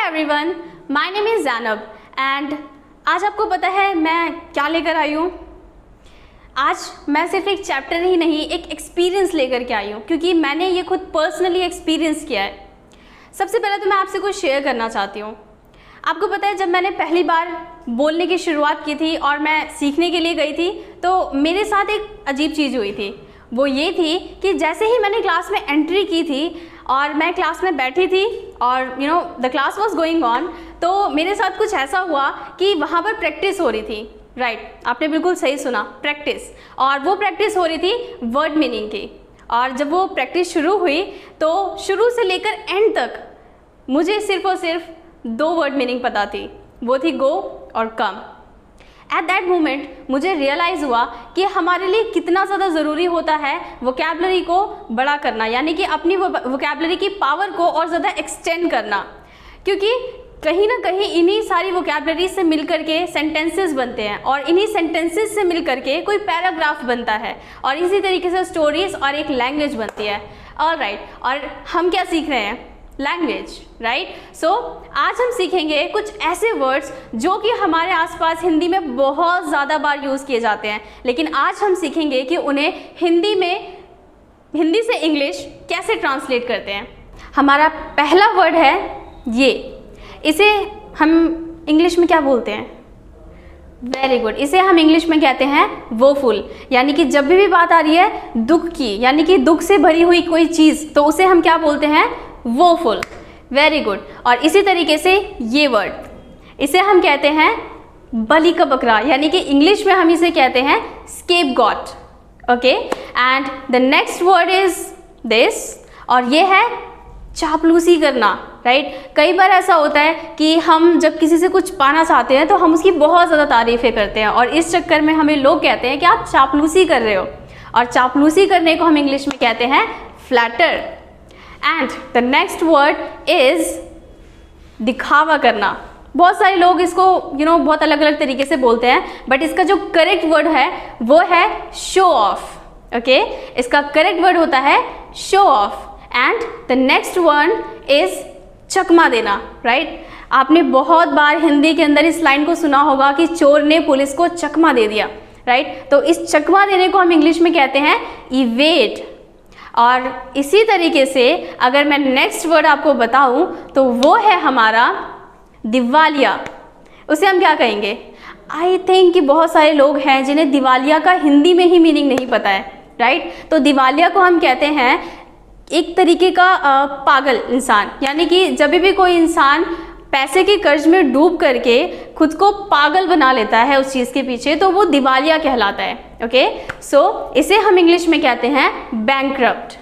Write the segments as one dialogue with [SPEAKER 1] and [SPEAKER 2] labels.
[SPEAKER 1] Everyone, my name is Zainab and आज आपको पता है मैं क्या लेकर आई हूँ। आज मैं सिर्फ एक चैप्टर ही नहीं, एक एक्सपीरियंस लेकर के आई हूँ, क्योंकि मैंने ये खुद पर्सनली एक्सपीरियंस किया है। सबसे पहले तो मैं आपसे कुछ शेयर करना चाहती हूँ। आपको पता है, जब मैंने पहली बार बोलने की शुरुआत की थी और मैं सीखने के लिए गई थी, तो मेरे साथ एक अजीब चीज़ हुई थी। वो ये थी कि जैसे ही मैंने क्लास में एंट्री की थी और मैं क्लास में बैठी थी और the class was going on, तो मेरे साथ कुछ ऐसा हुआ कि वहाँ पर प्रैक्टिस हो रही थी। राइट, आपने बिल्कुल सही सुना, प्रैक्टिस। और वो प्रैक्टिस हो रही थी वर्ड मीनिंग की। और जब वो प्रैक्टिस शुरू हुई तो शुरू से लेकर एंड तक मुझे सिर्फ और सिर्फ 2 वर्ड मीनिंग पता थी, वो थी गो और कम। एट दैट मोमेंट मुझे रियलाइज़ हुआ कि हमारे लिए कितना ज़्यादा ज़रूरी होता है वोकैबलरी को बड़ा करना, यानी कि अपनी वोकैबलरी की पावर को और ज़्यादा एक्सटेंड करना, क्योंकि कहीं ना कहीं इन्हीं सारी वोकैबलरी से मिलकर के सेंटेंसेस बनते हैं और इन्हीं सेंटेंसेस से मिलकर के कोई पैराग्राफ बनता है और इसी तरीके से स्टोरीज और एक लैंग्वेज बनती है। ऑलराइट, और हम क्या सीख रहे हैं? Language, right. सो आज हम सीखेंगे कुछ ऐसे वर्ड्स जो कि हमारे आसपास हिंदी में बहुत ज़्यादा बार यूज़ किए जाते हैं, लेकिन आज हम सीखेंगे कि उन्हें हिंदी से इंग्लिश कैसे ट्रांसलेट करते हैं। हमारा पहला वर्ड है ये। इसे हम इंग्लिश में क्या बोलते हैं? वेरी गुड, इसे हम इंग्लिश में कहते हैं वोफुल, यानी कि जब भी बात आ रही है दुख की, यानी कि दुख से भरी हुई कोई चीज़, तो उसे हम क्या बोलते हैं? वोफुल। Very good. और इसी तरीके से ये वर्ड, इसे हम कहते हैं बलि का बकरा, यानी कि इंग्लिश में हम इसे कहते हैं scapegoat. Okay, and the next word is this, और ये है चापलूसी करना। राइट, कई बार ऐसा होता है कि हम जब किसी से कुछ पाना चाहते हैं तो हम उसकी बहुत ज़्यादा तारीफ़ें करते हैं और इस चक्कर में हमें लोग कहते हैं कि आप चापलूसी कर रहे हो, और चापलूसी करने को हम इंग्लिश में कहते हैं flatter. And the next word is दिखावा करना। बहुत सारे लोग इसको बहुत अलग अलग तरीके से बोलते हैं, बट इसका जो करेक्ट वर्ड है वो है शो ऑफ। ओके, इसका करेक्ट वर्ड होता है show off. And the next one is चकमा देना। राइट, आपने बहुत बार हिंदी के अंदर इस लाइन को सुना होगा कि चोर ने पुलिस को चकमा दे दिया। राइट, तो इस चकमा देने को हम इंग्लिश में कहते हैं इवेड। और इसी तरीके से अगर मैं नेक्स्ट वर्ड आपको बताऊं तो वो है हमारा दिवालिया। उसे हम क्या कहेंगे? आई थिंक कि बहुत सारे लोग हैं जिन्हें दिवालिया का हिंदी में ही मीनिंग नहीं पता है। राइट, तो दिवालिया को हम कहते हैं एक तरीके का पागल इंसान, यानी कि जब भी कोई इंसान पैसे के कर्ज में डूब करके खुद को पागल बना लेता है उस चीज़ के पीछे, तो वो दिवालिया कहलाता है। ओके, सो इसे हम इंग्लिश में कहते हैं बैंकक्रप्ट।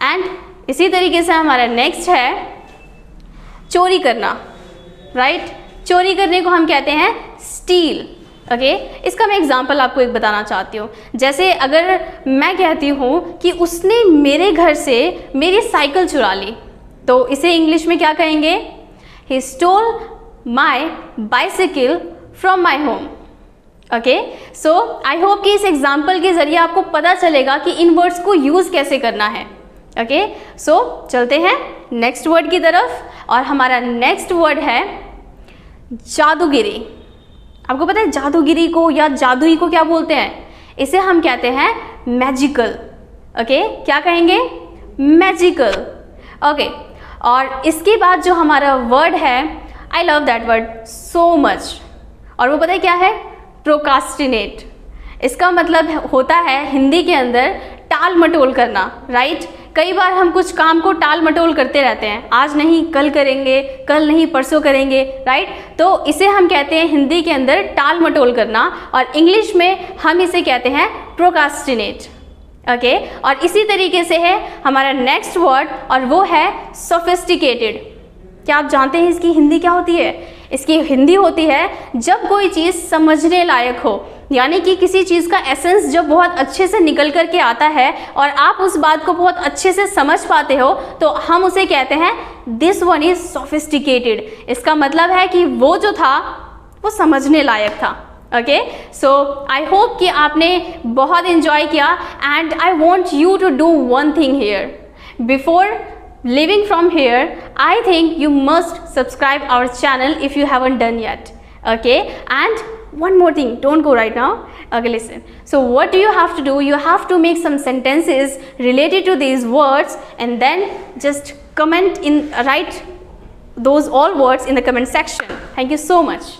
[SPEAKER 1] एंड इसी तरीके से हमारा नेक्स्ट है चोरी करना। राइट, चोरी करने को हम कहते हैं स्टील। ओके, इसका मैं एग्जांपल आपको एक बताना चाहती हूँ। जैसे अगर मैं कहती हूँ कि उसने मेरे घर से मेरी साइकिल चुरा ली, तो इसे इंग्लिश में क्या कहेंगे? He stole my bicycle from my home. Okay, so I hope कि इस एग्जाम्पल के जरिए आपको पता चलेगा कि इन वर्ड्स को यूज़ कैसे करना है। ओके, सो चलते हैं नेक्स्ट वर्ड की तरफ, और हमारा नेक्स्ट वर्ड है जादूगिरी। आपको पता है जादूगिरी को या जादुई को क्या बोलते हैं? इसे हम कहते हैं मैजिकल। ओके, क्या कहेंगे? मैजिकल। ओके, और इसके बाद जो हमारा वर्ड है, I love that word so much, और वो पता है क्या है? प्रोकास्टिनेट। इसका मतलब होता है हिंदी के अंदर टाल मटोल करना। राइट, कई बार हम कुछ काम को टाल मटोल करते रहते हैं, आज नहीं कल करेंगे, कल नहीं परसों करेंगे। राइट, तो इसे हम कहते हैं हिंदी के अंदर टाल मटोल करना, और इंग्लिश में हम इसे कहते हैं प्रोकास्टिनेट। ओके, और इसी तरीके से है हमारा नेक्स्ट वर्ड, और वो है सोफिस्टिकेटेड। क्या आप जानते हैं इसकी हिंदी क्या होती है? इसकी हिंदी होती है जब कोई चीज़ समझने लायक हो, यानी कि किसी चीज़ का एसेंस जब बहुत अच्छे से निकल कर के आता है और आप उस बात को बहुत अच्छे से समझ पाते हो, तो हम उसे कहते हैं दिस वन इज सोफिस्टिकेटेड। इसका मतलब है कि वो जो था वो समझने लायक था। ओके, सो आई होप कि आपने बहुत इन्जॉय किया, and I want you to do one thing here before leaving from here, I think you must subscribe our channel if you haven't done yet. Okay, and one more thing, don't go right now. Okay, listen. So what do you have to do? You have to make some sentences related to these words and then just write those all words in the comment section. Thank you so much.